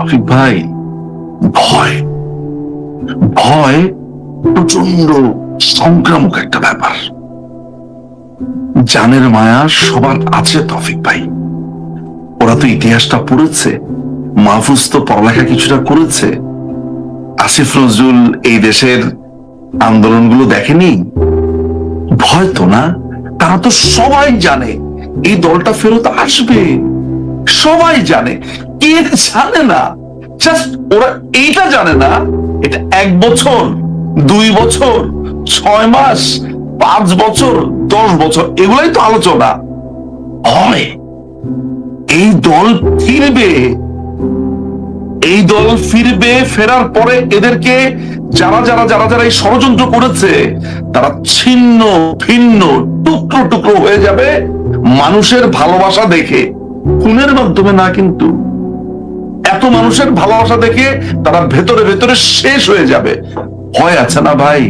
আফিফ ভাই, ভয় ভয় প্রচন্ড সংক্রামক একটা ব্যাপার। জানের মায়া সবার আছে তৌফিক ভাই। ওরা তো ইতিহাসটা পড়েছে, মাহফুজ তো পড়ালেখা কিছুটা করেছে, আসিফ নজরুল এই দেশের আন্দোলনগুলো দেখেনি। ভয় তো না, তারা তো সবাই জানে এই দলটা ফেরত আসবে, সবাই জানে। কে জানে না? জাস্ট ওরা এইটা জানে না এটা 1 বছর, 2 বছর, 6 মাস, 5 বছর, 10 বছর, এগুলাই তো আলোচনা হয়। এই দল ফিরবে, এই দল ফিরবে। ফেরার পরে এদেরকে যারা যারা যারা যারা এই ষড়যন্ত্র করেছে তারা ছিন্ন ভিন্ন টুকরো টুকরো হয়ে যাবে মানুষের ভালোবাসা দেখে, খুনের মাধ্যমে না। কিন্তু এত মানুষের ভালোবাসা দেখে তারা ভেতরে ভেতরে শেষ হয়ে যাবে। ভয় আছে না ভাই?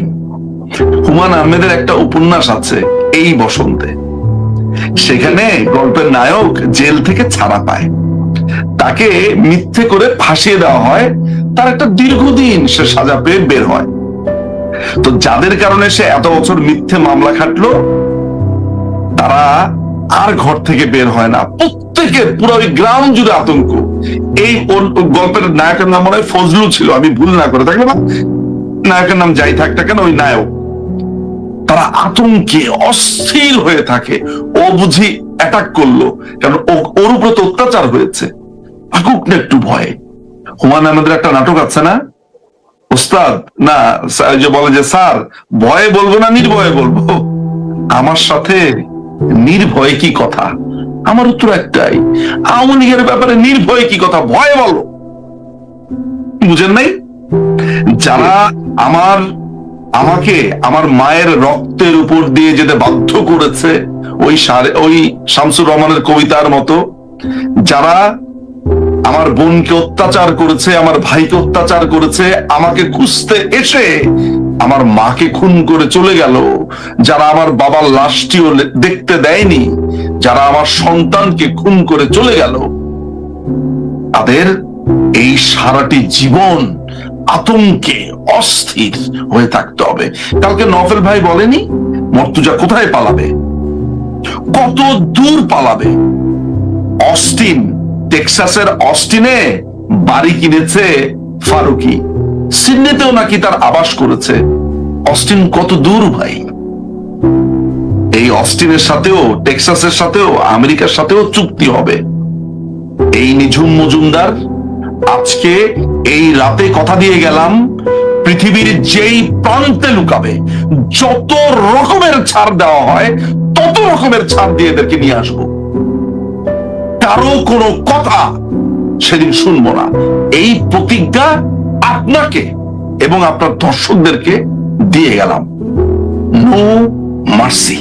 হুমায়ূন আহমেদের একটা উপন্যাস আছে এই বসন্তে, সেখানে গল্পের নায়ক জেল থেকে ছাড়া পায়, তাকে মিথ্যে করে ফাঁসিয়ে দেওয়া হয়, তার একটা দীর্ঘদিন সে সাজা পেয়ে বের হয়। তো যাদের কারণে সে এত বছর মিথ্যে মামলা খাটলো তারা আর ঘর থেকে বের হয় না। প্রত্যেকের পুরো ওই গ্রাম জুড়ে আতঙ্ক। এই গল্পের নায়কের নাম মনে হয় ফজলু ছিল, আমি ভুল না করে থাকলে, নায়কের নাম যাই থাক না কেন, ওই নায়ক। তারা আতঙ্কে অস্থির হয়ে থাকে। ও বুঝি অ্যাটাক করলো, কারণ ওর উপরে তো অত্যাচার হয়েছে, থাকুক না একটু ভয়ে। হুমায়ূন আহমেদের একটা নাটক আছে না, ওস্তাদ না, যে বলে যে স্যার ভয়ে বলবো না নির্ভয়ে বলবো? আমার সাথে নির্ভয়ে কি কথা? আমার উত্তর একটাই, আওয়ামী লীগের ব্যাপারে নির্ভয়ে কি কথা? ভয়ে বলো। বুঝেন নাই? যারা আমাকে আমার মায়ের রক্তের উপর দিয়ে যেতে বাধ্য করেছে, ওই শামসুর রহমানের কবিতার মতো, যারা আমার বোনকে অত্যাচার করেছে, আমার ভাইকে অত্যাচার করেছে, আমাকে খুঁজতে এসে আমার মাকে খুন করে চলে গেল, যারা আমার বাবার লাশটিও দেখতে দেয়নি, যারা আমার সন্তানকে খুন করে চলে গেল, তাদের এই সারাটি জীবন আতঙ্কে অস্থির হয়ে থাকতে হবে। কালকে নফেল ভাই বলেনি মর্তুজা কোথায় পালাবে, কত দূর পালাবে? অস্টিন, টেক্সাসের অস্টিনে বাড়ি কিনেছে ফারুকি, সিডনিতেও নাকি তার আবাস করেছে। অস্টিন কত দূর ভাই? এই অস্টিনের সাথেও, টেক্সাসের সাথেও, আমেরিকার সাথেও চুক্তি হবে। এই নিঝুম মজুমদার আজকে এই রাতে কথা দিয়ে গেলাম, পৃথিবীর যেই প্রান্তে লুকাবে যত রকমের ছাড় দেওয়া হয় তত রকমের ছাড় দিয়ে এদেরকে নিয়ে আসবো। কারো কোনো কথা সেদিন শুনবো না। এই প্রতিজ্ঞা আপনাকে এবং আপনার দর্শকদেরকে দিয়ে গেলাম। No mercy.